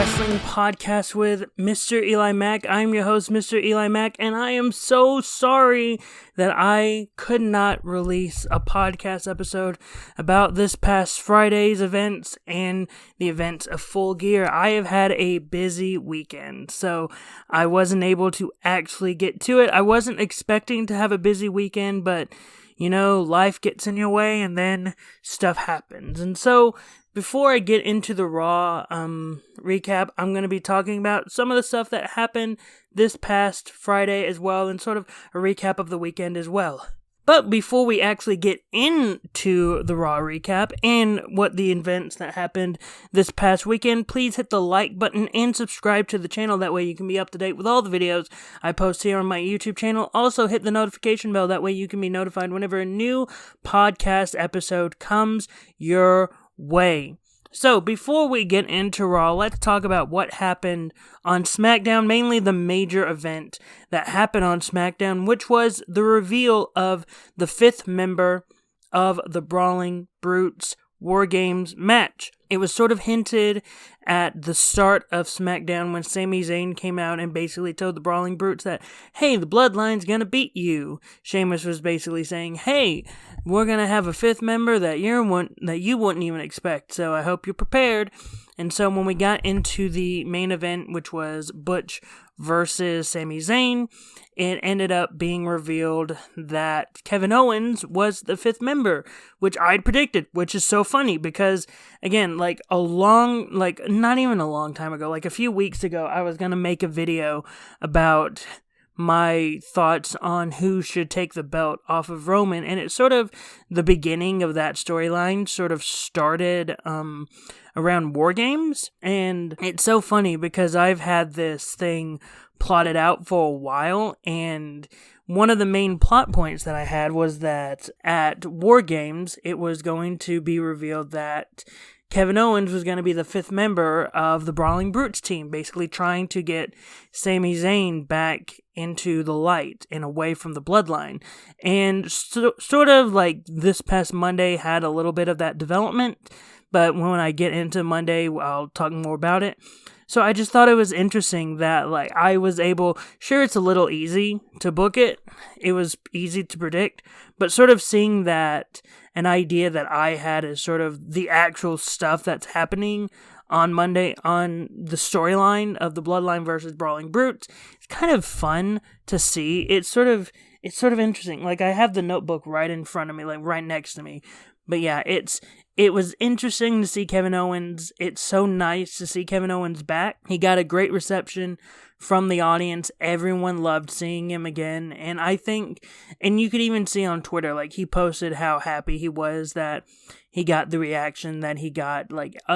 Wrestling Podcast with MrEliMac. I'm your host, MrEliMac, and I am so sorry that I could not release a podcast episode about this past Friday's events and the events of Full Gear. I have had a busy weekend, so I wasn't able to actually get to it. I wasn't expecting to have a busy weekend, but you know, life gets in your way and then stuff happens. And so, before I get into the Raw recap, I'm going to be talking about some of the stuff that happened this past Friday as well, and sort of a recap of the weekend as well. But before we actually get into the Raw recap and what the events that happened this past weekend, please hit the like button and subscribe to the channel. That way you can be up to date with all the videos I post here on my YouTube channel. Also hit the notification bell. That way you can be notified whenever a new podcast episode comes your way. So, before we get into Raw, let's talk about what happened on SmackDown, mainly the major event that happened on SmackDown, which was the reveal of the 5th member of the Brawling Brutes WarGames match. It was sort of hinted at the start of SmackDown when Sami Zayn came out and basically told the Brawling Brutes that, hey, the Bloodline's gonna beat you. Sheamus was basically saying, hey, we're gonna have a 5th member that you wouldn't even expect, so I hope you're prepared. And so when we got into the main event, which was Butch versus Sami Zayn, it ended up being revealed that Kevin Owens was the 5th member, which I'd predicted, which is so funny because, again, not even a long time ago, like a few weeks ago, I was going to make a video about my thoughts on who should take the belt off of Roman, and it's sort of the beginning of that storyline sort of started around WarGames, and it's so funny because I've had this thing plotted out for a while, and one of the main plot points that I had was that at WarGames, it was going to be revealed that Kevin Owens was going to be the 5th member of the Brawling Brutes team, basically trying to get Sami Zayn into the light and away from the Bloodline. And sort of like this past Monday had a little bit of that development, but when I get into Monday, I'll talk more about it. So I just thought it was interesting that, I was able, sure, it's a little easy to book it. It was easy to predict, but sort of seeing that an idea that I had is sort of the actual stuff that's happening on Monday on the storyline of the Bloodline versus Brawling Brutes. It's kind of fun to see. It's sort of interesting. I have the notebook right in front of me, right next to me. But yeah, it was interesting to see Kevin Owens. It's so nice to see Kevin Owens back. He got a great reception from the audience. Everyone loved seeing him again. And I think, and you could even see on Twitter, he posted how happy he was that he got the reaction that he got.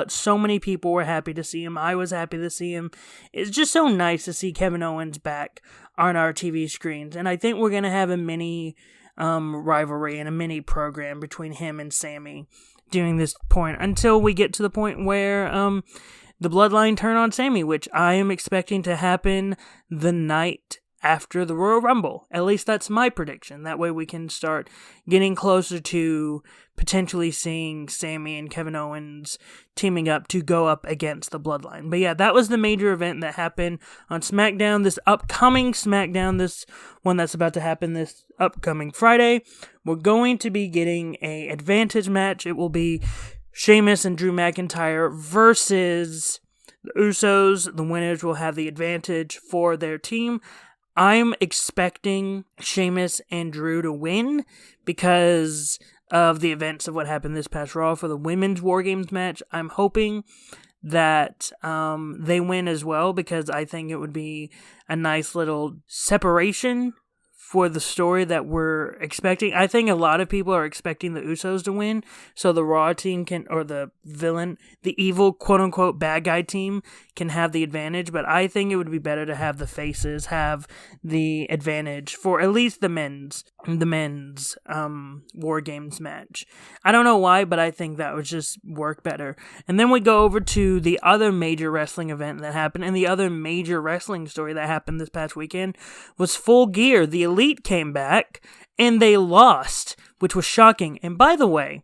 So many people were happy to see him. I was happy to see him. It's just so nice to see Kevin Owens back on our TV screens. And I think we're going to have a mini rivalry and a mini program between him and Sami during this point until we get to the point where the Bloodline turn on Sami, which I am expecting to happen the night after the Royal Rumble. At least that's my prediction. That way we can start getting closer to potentially seeing Sami and Kevin Owens teaming up to go up against the Bloodline. But yeah, that was the major event that happened on SmackDown, this upcoming SmackDown, this one that's about to happen this upcoming Friday. We're going to be getting a advantage match. It will be Sheamus and Drew McIntyre versus the Usos. The winners will have the advantage for their team. I'm expecting Sheamus and Drew to win because of the events of what happened this past Raw for the women's WarGames match. I'm hoping that they win as well because I think it would be a nice little separation for the story that we're expecting. I think a lot of people are expecting the Usos to win, so the Raw team or the villain, the evil quote-unquote bad guy team can have the advantage, but I think it would be better to have the faces have the advantage for at least the men's WarGames match. I don't know why, but I think that would just work better. And then we go over to the other major wrestling event that happened, and the other major wrestling story that happened this past weekend was Full Gear. The Elite came back, and they lost, which was shocking. And by the way,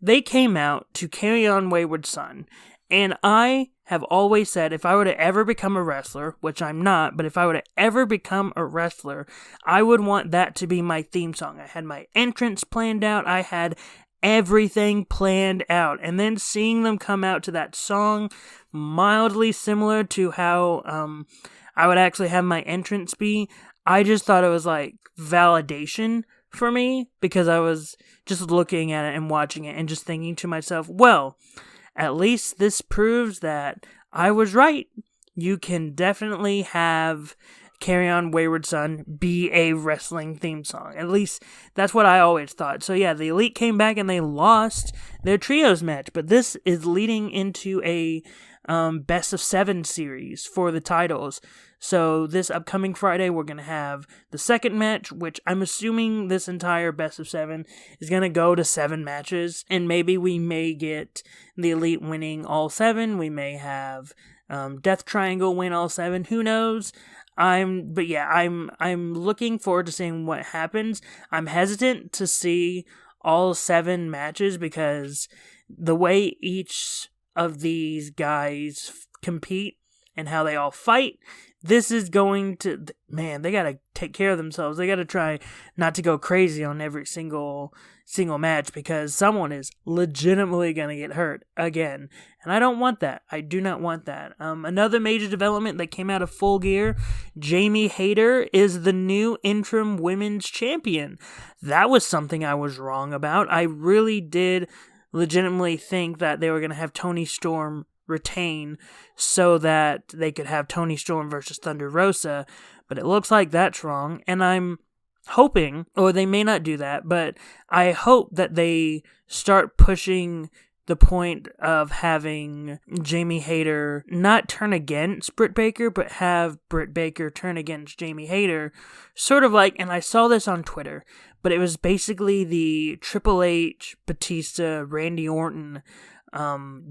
they came out to Carry On Wayward Son, and I have always said if I were to ever become a wrestler, which I'm not, but if I were to ever become a wrestler, I would want that to be my theme song. I had my entrance planned out. I had everything planned out. And then seeing them come out to that song, mildly similar to how I would actually have my entrance be, I just thought it was like validation for me, because I was just looking at it and watching it and just thinking to myself, well, at least this proves that I was right. You can definitely have Carry On Wayward Son be a wrestling theme song. At least that's what I always thought. So yeah, the Elite came back and they lost their trios match, but this is leading into a best of 7 series for the titles. So this upcoming Friday, we're going to have the second match, which I'm assuming this entire best of 7 is going to go to 7 matches. And maybe we may get the Elite winning all 7. We may have Death Triangle win all 7. Who knows? I'm looking forward to seeing what happens. I'm hesitant to see all 7 matches because the way each of these guys compete and how they all fight, this is going to, man, they gotta take care of themselves. They gotta try not to go crazy on every single match, because someone is legitimately gonna get hurt again. And I don't want that. I do not want that. Another major development that came out of Full Gear, Jamie Hayter is the new interim women's champion. That was something I was wrong about. I really did legitimately think that they were gonna have Toni Storm retain so that they could have Toni Storm versus Thunder Rosa, but it looks like that's wrong, and I'm hoping, or they may not do that, but I hope that they start pushing the point of having Jamie Hayter not turn against Britt Baker, but have Britt Baker turn against Jamie Hayter, sort of like, and I saw this on Twitter, but it was basically the Triple H, Batista, Randy Orton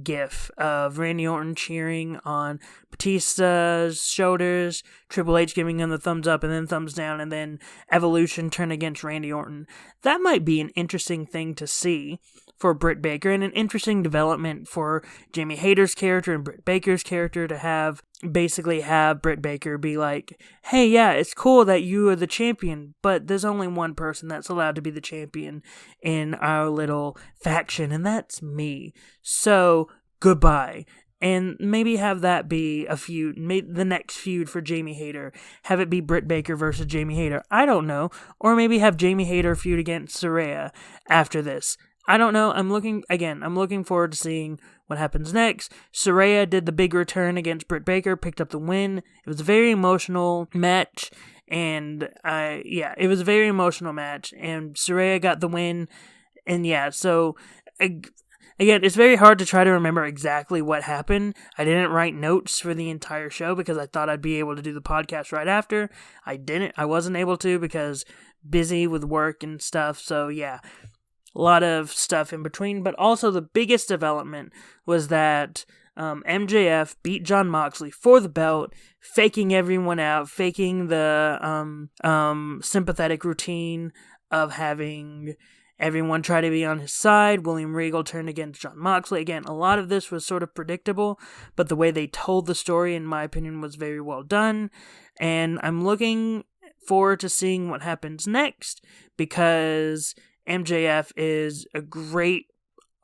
gif of Randy Orton cheering on Batista's shoulders, Triple H giving him the thumbs up and then thumbs down, and then Evolution turn against Randy Orton. That might be an interesting thing to see for Britt Baker, and an interesting development for Jamie Hayter's character and Britt Baker's character to have Britt Baker be like, hey, yeah, it's cool that you are the champion, but there's only one person that's allowed to be the champion in our little faction, and that's me. So, goodbye. And maybe have that be a feud, the next feud for Jamie Hayter. Have it be Britt Baker versus Jamie Hayter. I don't know. Or maybe have Jamie Hayter feud against Saraya after this. I don't know. I'm looking forward to seeing what happens next. Saraya did the big return against Britt Baker, picked up the win. It was a very emotional match, and it was a very emotional match, and Saraya got the win, and yeah, so again, it's very hard to try to remember exactly what happened. I didn't write notes for the entire show because I thought I'd be able to do the podcast right after. I wasn't able to because busy with work and stuff, so yeah. A lot of stuff in between, but also the biggest development was that MJF beat Jon Moxley for the belt, faking everyone out, faking the sympathetic routine of having everyone try to be on his side. William Regal turned against Jon Moxley. Again, a lot of this was sort of predictable, but the way they told the story, in my opinion, was very well done, and I'm looking forward to seeing what happens next, because MJF is a great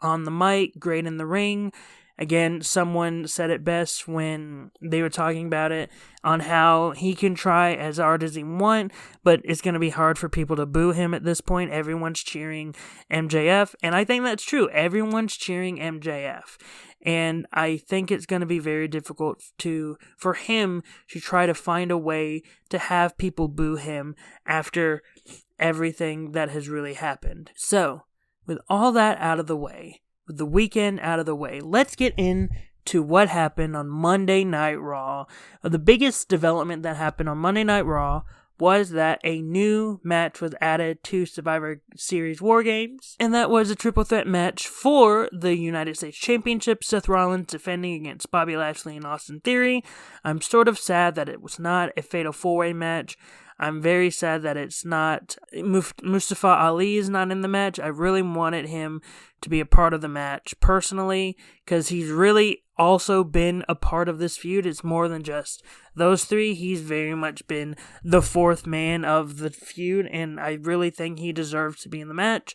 on the mic, great in the ring. Again, someone said it best when they were talking about it on how he can try as hard as he wants, but it's going to be hard for people to boo him at this point. Everyone's cheering MJF, and I think that's true. Everyone's cheering MJF, and I think it's going to be very difficult for him to try to find a way to have people boo him after everything that has really happened. So, with all that out of the way, with the weekend out of the way, let's get into what happened on Monday Night Raw. The biggest development that happened on Monday Night Raw was that a new match was added to Survivor Series WarGames, and that was a triple threat match for the United States Championship. Seth Rollins defending against Bobby Lashley and Austin Theory. I'm sort of sad that it was not a fatal 4-way match. I'm very sad that it's not. Mustafa Ali is not in the match. I really wanted him to be a part of the match personally, because he's really also been a part of this feud. It's more than just those three. He's very much been the fourth man of the feud, and I really think he deserves to be in the match,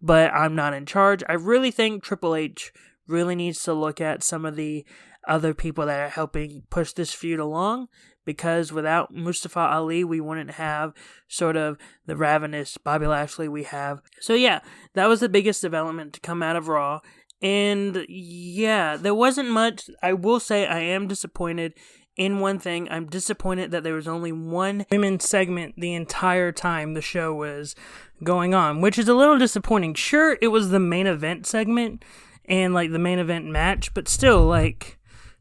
but I'm not in charge. I really think Triple H really needs to look at some of the other people that are helping push this feud along, because without Mustafa Ali, we wouldn't have sort of the ravenous Bobby Lashley we have. So yeah, that was the biggest development to come out of Raw. And yeah, there wasn't much. I will say I am disappointed in one thing. I'm disappointed that there was only one women's segment the entire time the show was going on, which is a little disappointing. Sure, it was the main event segment and like the main event match, but still, like,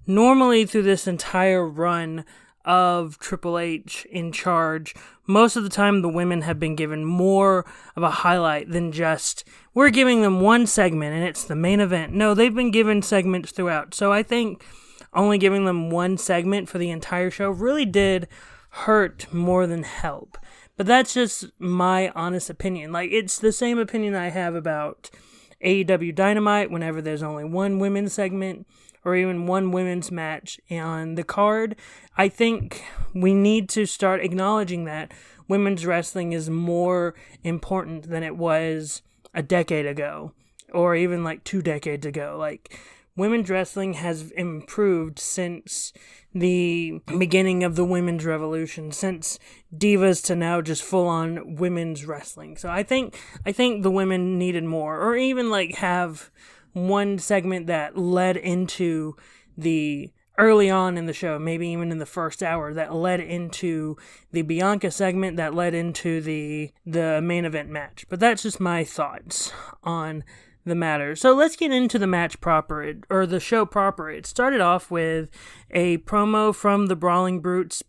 normally through this entire run of Triple H in charge, most of the time the women have been given more of a highlight than just, we're giving them one segment and it's the main event. No, they've been given segments throughout. So I think only giving them one segment for the entire show really did hurt more than help. But that's just my honest opinion. Like, it's the same opinion I have about AEW Dynamite whenever there's only one women's segment or even one women's match on the card. I think we need to start acknowledging that women's wrestling is more important than it was a decade ago, or even like 2 decades ago. Like, women's wrestling has improved since the beginning of the women's revolution, since Divas to now just full-on women's wrestling. So I think the women needed more, or even like have one segment that led into the early on in the show, maybe even in the first hour, that led into the Bianca segment, that led into the main event match. But that's just my thoughts on the matter. So let's get into the match proper, or the show proper. It started off with a promo from the Brawling Brutes,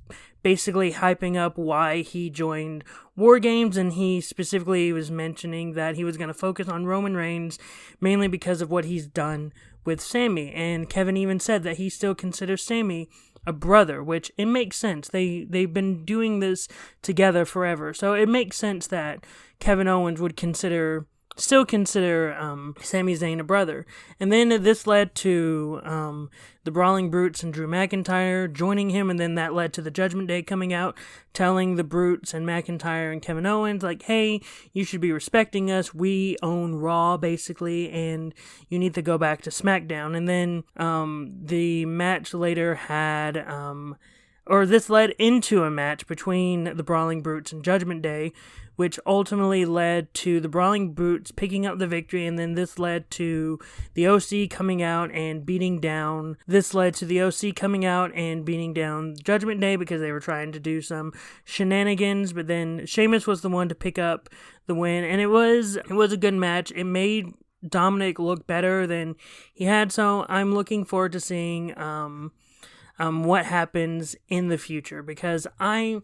basically hyping up why he joined WarGames, and he specifically was mentioning that he was going to focus on Roman Reigns, mainly because of what he's done with Sami. And Kevin even said that he still considers Sami a brother, which it makes sense. They've been doing this together forever, so it makes sense that Kevin Owens would still consider Sami Zayn a brother. And then this led to the Brawling Brutes and Drew McIntyre joining him, and then that led to the Judgment Day coming out, telling the Brutes and McIntyre and Kevin Owens, like, hey, you should be respecting us. We own Raw, basically, and you need to go back to SmackDown. And then the match later had... this led into a match between the Brawling Brutes and Judgment Day, which ultimately led to the Brawling Brutes picking up the victory, and then this led to the OC coming out and beating down Judgment Day because they were trying to do some shenanigans, but then Sheamus was the one to pick up the win, and it was a good match. It made Dominic look better than he had, so I'm looking forward to seeing what happens in the future, because I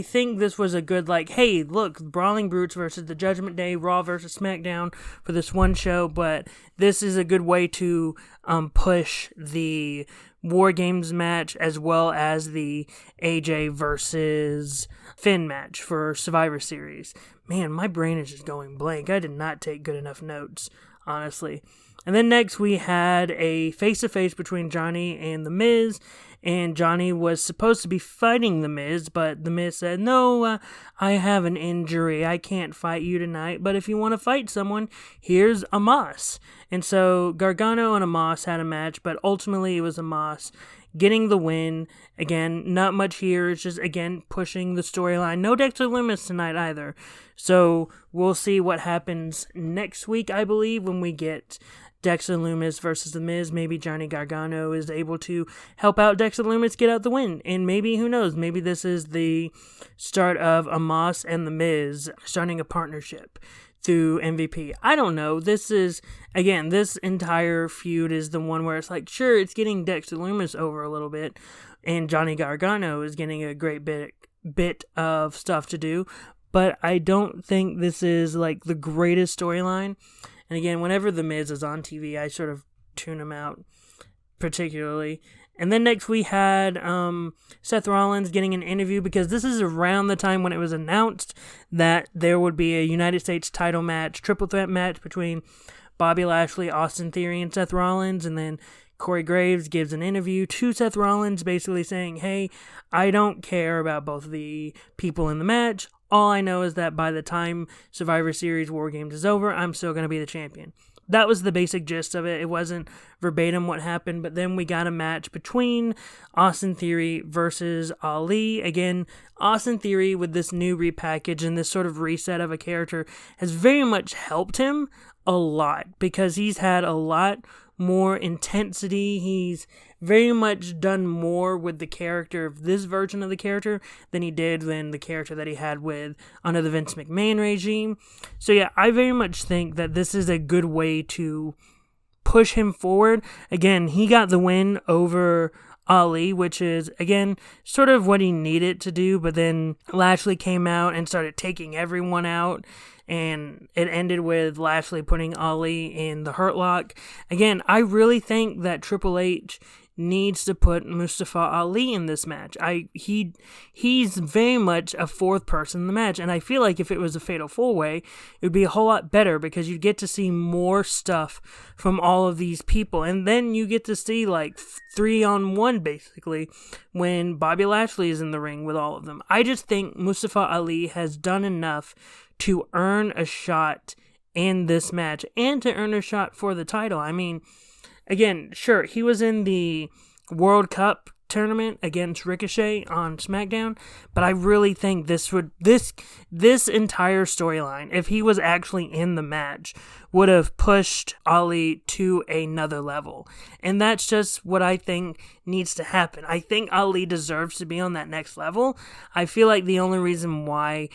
think this was a good, like, hey, look, Brawling Brutes versus the Judgment Day, Raw versus SmackDown for this one show, but this is a good way to push the WarGames match as well as the AJ versus Finn match for Survivor Series. Man, my brain is just going blank. I did not take good enough notes, honestly. And then next we had a face-to-face between Johnny and The Miz, and Johnny was supposed to be fighting The Miz, but The Miz said, no, I have an injury, I can't fight you tonight, but if you want to fight someone, here's Amos. And so Gargano and Amos had a match, but ultimately it was Amos getting the win. Again, not much here, it's just, again, pushing the storyline. No Dexter Lumis tonight either, so we'll see what happens next week, I believe, when we get Dexter Lumis versus The Miz. Maybe Johnny Gargano is able to help out Dexter Lumis get out the win. And maybe, who knows, maybe this is the start of Amos and The Miz starting a partnership through MVP. I don't know. This is, again, this entire feud is the one where it's like, sure, it's getting Dexter Lumis over a little bit, and Johnny Gargano is getting a great bit of stuff to do, but I don't think this is like the greatest storyline. And again, whenever The Miz is on TV, I sort of tune him out particularly. And then next we had Seth Rollins getting an interview, because this is around the time when it was announced that there would be a United States title match, triple threat match between Bobby Lashley, Austin Theory, and Seth Rollins. And then Corey Graves gives an interview to Seth Rollins basically saying, hey, I don't care about both of the people in the match. All I know is that by the time Survivor Series WarGames is over, I'm still going to be the champion. That was the basic gist of it. It wasn't verbatim what happened, but then we got a match between Austin Theory versus Ali. Again, Austin Theory with this new repackage and this sort of reset of a character has very much helped him a lot because he's had a lot more intensity. He's very much done more with the character of this version of the character than he did than the character that he had with under the Vince McMahon regime. So yeah, I very much think that this is a good way to push him forward. Again, he got the win over Ali, which is, again, sort of what he needed to do, but then Lashley came out and started taking everyone out, and it ended with Lashley putting Ali in the Hurt Lock. Again, I really think that Triple H needs to put Mustafa Ali in this match. He's very much a fourth person in the match, and I feel like if it was a Fatal 4-Way, it would be a whole lot better because you'd get to see more stuff from all of these people, and then you get to see like 3-on-1 basically when Bobby Lashley is in the ring with all of them. I just think Mustafa Ali has done enough to earn a shot in this match and to earn a shot for the title. I mean, again, sure, he was in the World Cup tournament against Ricochet on SmackDown, but I really think this entire storyline, if he was actually in the match, would have pushed Ali to another level. And that's just what I think needs to happen. I think Ali deserves to be on that next level. I feel like the only reason why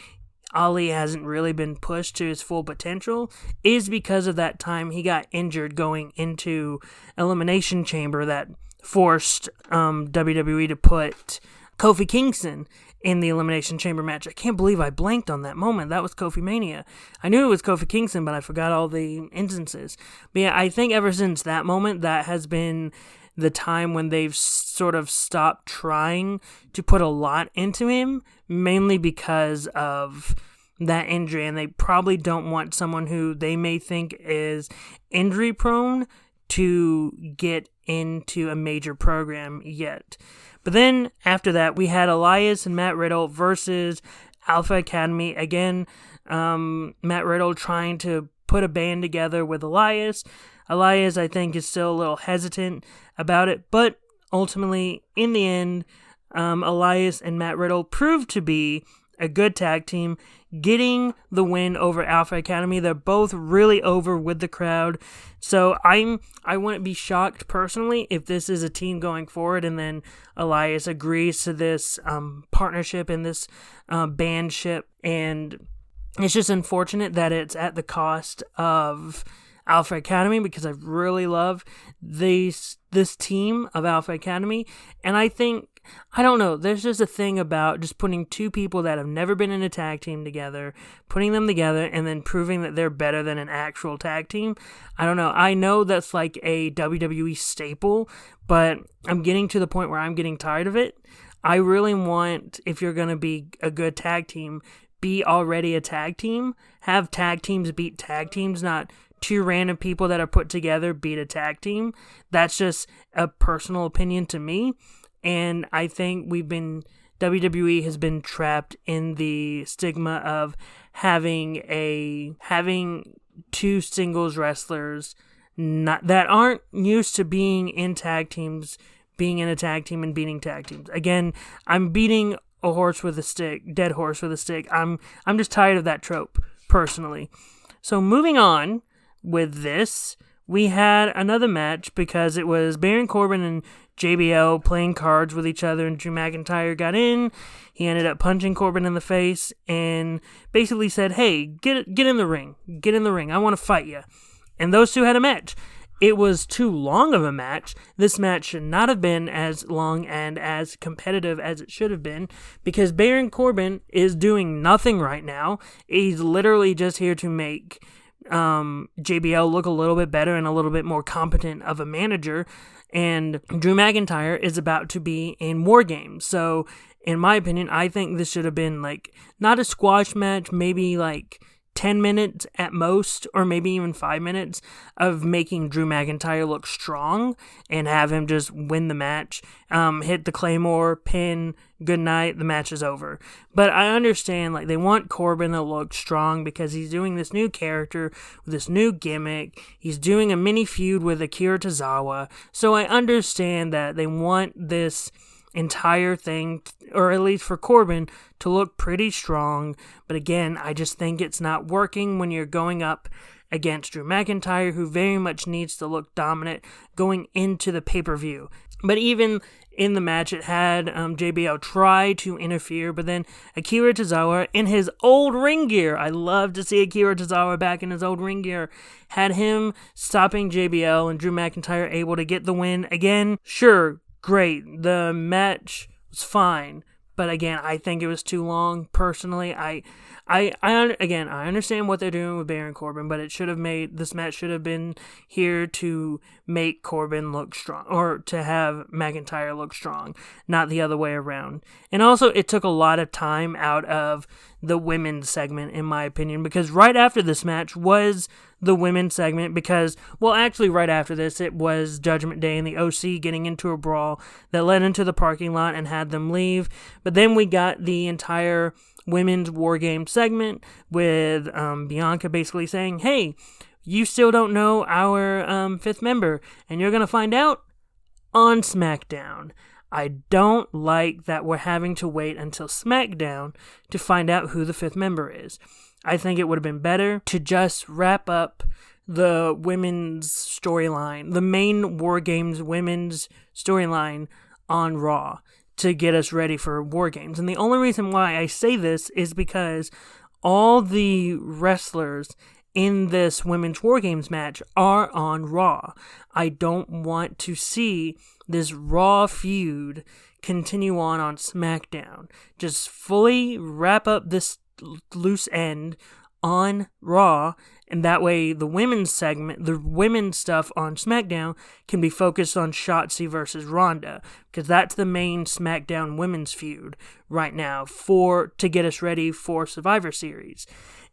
Ali hasn't really been pushed to his full potential is because of that time he got injured going into Elimination Chamber that forced WWE to put Kofi Kingston in the Elimination Chamber match. I can't believe I blanked on that moment. That was Kofi Mania. I knew it was Kofi Kingston, but I forgot all the instances. But yeah, I think ever since that moment, that has been the time when they've sort of stopped trying to put a lot into him, mainly because of that injury, and they probably don't want someone who they may think is injury prone to get into a major program yet. But then after that, we had Elias and Matt Riddle versus Alpha Academy. Again, Matt Riddle trying to put a band together with Elias. Elias, I think, is still a little hesitant about it, but ultimately, in the end, Elias and Matt Riddle proved to be a good tag team, getting the win over Alpha Academy. They're both really over with the crowd, so I wouldn't be shocked personally if this is a team going forward, and then Elias agrees to this partnership and this bandship, and it's just unfortunate that it's at the cost of Alpha Academy, because I really love this team of Alpha Academy, and I think, I don't know, there's just a thing about just putting two people that have never been in a tag team together, putting them together, and then proving that they're better than an actual tag team. I don't know, I know that's like a WWE staple, but I'm getting to the point where I'm getting tired of it. I really want, if you're going to be a good tag team, be already a tag team. Have tag teams beat tag teams, not two random people that are put together beat a tag team. That's just a personal opinion to me. And I think WWE has been trapped in the stigma of having two singles wrestlers that aren't used to being in tag teams, being in a tag team and beating tag teams. Again, I'm beating a horse with a stick, dead horse with a stick. I'm just tired of that trope, personally. So moving on with this, we had another match because it was Baron Corbin and JBL playing cards with each other, and Drew McIntyre got in. He ended up punching Corbin in the face and basically said, hey, get in the ring. Get in the ring. I want to fight you. And those two had a match. It was too long of a match. This match should not have been as long and as competitive as it should have been, because Baron Corbin is doing nothing right now. He's literally just here to make JBL look a little bit better and a little bit more competent of a manager, and Drew McIntyre is about to be in WarGames. So in my opinion, I think this should have been like not a squash match, maybe like 10 minutes at most, or maybe even 5 minutes of making Drew McIntyre look strong and have him just win the match, hit the Claymore, pin, good night, the match is over. But I understand, like, they want Corbin to look strong because he's doing this new character with this new gimmick. He's doing a mini feud with Akira Tozawa. So I understand that they want this entire thing, or at least for Corbin, to look pretty strong. But again, I just think it's not working when you're going up against Drew McIntyre, who very much needs to look dominant going into the pay-per-view. But even in the match, it had JBL try to interfere, but then Akira Tozawa in his old ring gear, I love to see Akira Tozawa back in his old ring gear, had him stopping JBL and Drew McIntyre able to get the win. Again, sure, great, the match was fine, but again, I think it was too long. Personally, I understand what they're doing with Baron Corbin, but this match should have been here to make Corbin look strong, or to have McIntyre look strong, not the other way around. And also, it took a lot of time out of the women's segment, in my opinion, because right after this match was the women's segment, because, well, actually right after this, it was Judgment Day and the OC getting into a brawl that led into the parking lot and had them leave. But then we got the entire women's WarGames segment with Bianca basically saying, hey, you still don't know our fifth member, and you're going to find out on SmackDown. I don't like that we're having to wait until SmackDown to find out who the fifth member is. I think it would have been better to just wrap up the women's storyline, the main WarGames women's storyline on Raw, to get us ready for WarGames. And the only reason why I say this is because all the wrestlers in this women's WarGames match are on Raw. I don't want to see this Raw feud continue on SmackDown. Just fully wrap up this loose end on Raw, and that way the women's segment, the women's stuff on SmackDown, can be focused on Shotzi versus Ronda, because that's the main SmackDown women's feud right now to get us ready for Survivor Series.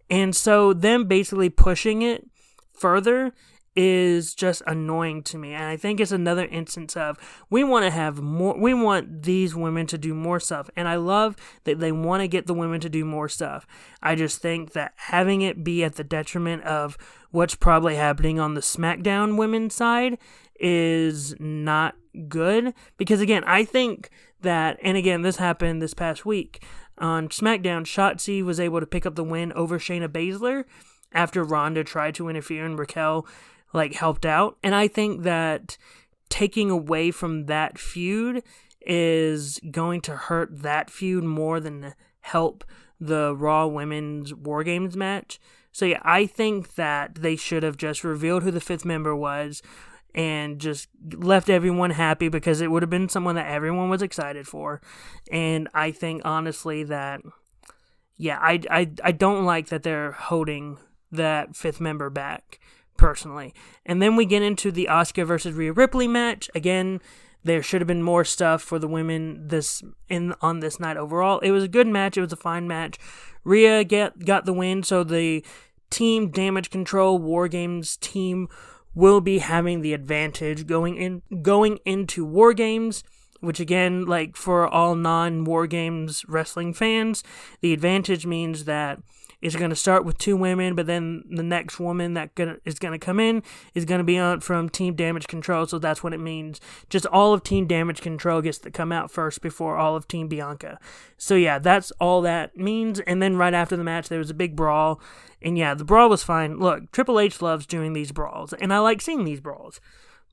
And so them basically pushing it further is just annoying to me. And I think it's another instance of, we want to have more, we want these women to do more stuff. And I love that they want to get the women to do more stuff. I just think that having it be at the detriment of what's probably happening on the SmackDown women's side is not good. Because again, I think that, and again, this happened this past week on SmackDown, Shotzi was able to pick up the win over Shayna Baszler after Ronda tried to interfere and Raquel helped out. And I think that taking away from that feud is going to hurt that feud more than help the Raw Women's WarGames match. So yeah, I think that they should have just revealed who the fifth member was and just left everyone happy, because it would have been someone that everyone was excited for. And I think honestly that, yeah, I don't like that they're holding that fifth member back, personally. And then we get into the Asuka versus Rhea Ripley match. Again, there should have been more stuff for the women on this night overall. It was a good match. It was a fine match. Rhea got the win, so the Team Damage Control WarGames team will be having the advantage going into WarGames, which again, for all non-WarGames wrestling fans, the advantage means that it's going to start with two women, but then the next woman that is going to come in is going to be on from Team Damage Control, so that's what it means. Just all of Team Damage Control gets to come out first before all of Team Bianca. So yeah, that's all that means. And then right after the match, there was a big brawl. And yeah, the brawl was fine. Look, Triple H loves doing these brawls, and I like seeing these brawls.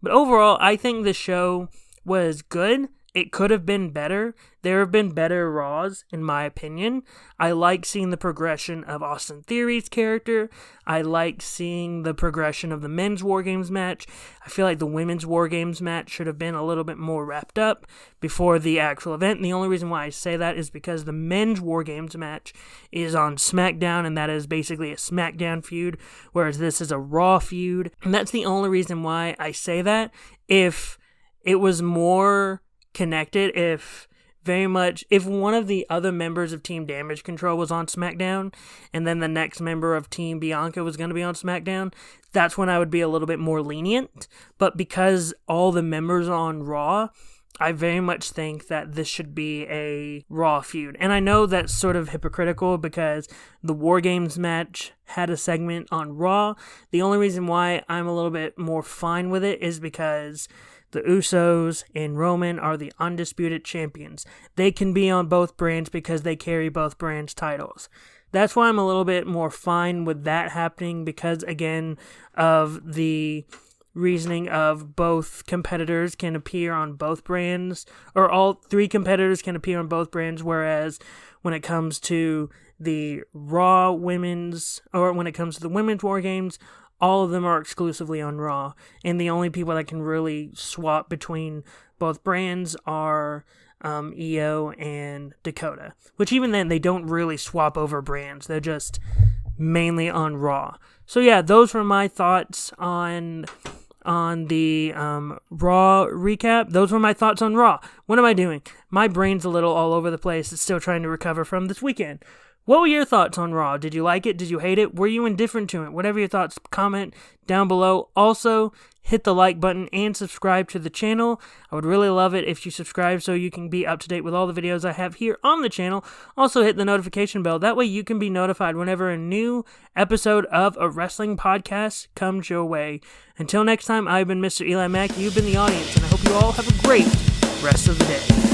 But overall, I think the show was good. It could have been better. There have been better Raws, in my opinion. I like seeing the progression of Austin Theory's character. I like seeing the progression of the men's WarGames match. I feel like the women's WarGames match should have been a little bit more wrapped up before the actual event. And the only reason why I say that is because the men's WarGames match is on SmackDown, and that is basically a SmackDown feud, whereas this is a Raw feud. And that's the only reason why I say that. If it was more connected, if very much, if one of the other members of Team Damage Control was on SmackDown, and then the next member of Team Bianca was going to be on SmackDown, that's when I would be a little bit more lenient. But because all the members are on Raw, I very much think that this should be a Raw feud. And I know that's sort of hypocritical because the WarGames match had a segment on Raw. The only reason why I'm a little bit more fine with it is because the Usos and Roman are the undisputed champions. They can be on both brands because they carry both brands' titles. That's why I'm a little bit more fine with that happening because, again, of the reasoning of both competitors can appear on both brands, or all three competitors can appear on both brands, whereas when it comes to the Raw women's, or when it comes to the women's WarGames, all of them are exclusively on Raw, and the only people that can really swap between both brands are Io and Dakota, which even then, they don't really swap over brands, they're just mainly on Raw. So yeah, those were my thoughts on the Raw recap. Those were my thoughts on Raw. What am I doing? My brain's a little all over the place. It's still trying to recover from this weekend. What were your thoughts on Raw? Did you like it? Did you hate it? Were you indifferent to it? Whatever your thoughts, comment down below. Also, hit the like button and subscribe to the channel. I would really love it if you subscribe so you can be up to date with all the videos I have here on the channel. Also, hit the notification bell. That way you can be notified whenever a new episode of a wrestling podcast comes your way. Until next time, I've been Mr. EliMac. You've been the audience, and I hope you all have a great rest of the day.